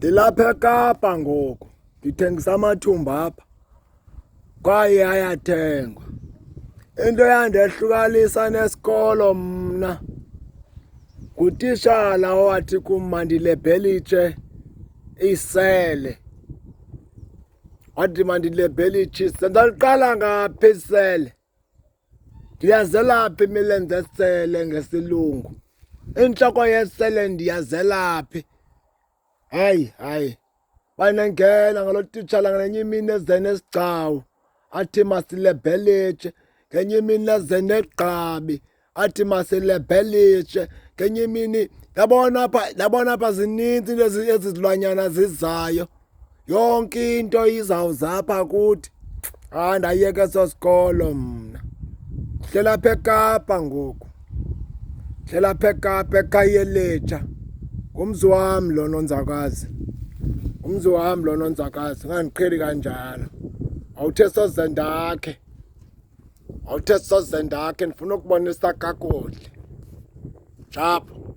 Ndilapha eKapa ngoku ndithengisa amathumba apha kwaye ayathengwa. Into yandehlukanisa nesikolo mna ngutishala owathi kum mandilebhelitshe isele. Wathi mandilebhelitshe isele. Ndaliqala ngaphi isele? Ndiyazela phi imilenze esele ngesilungu? Intloko yesele ndiyazela phi? Hayi banengena ngalo titshala ngenye imini eze nesigcawu athi masilebhelitshe, ngenye imini eze negqabi athi masilebhelitshe, ngenye imini ndabona apha zininzi into ezizilwanyana zizayo, yonke into izawuza apha kuthi. Ndayiyeka eso sikolo mna. Ndihlela apha eKapa ngoku, ndihlela apha eKapa eKhayelitsha. Ngumzi wam lo Nonzakazi, umzi wam lo Nonzakazi. Ngandiqheli kanjalo, awuthe soze ndakhe, ndifuna ukubonisa kakuhle. Njapho.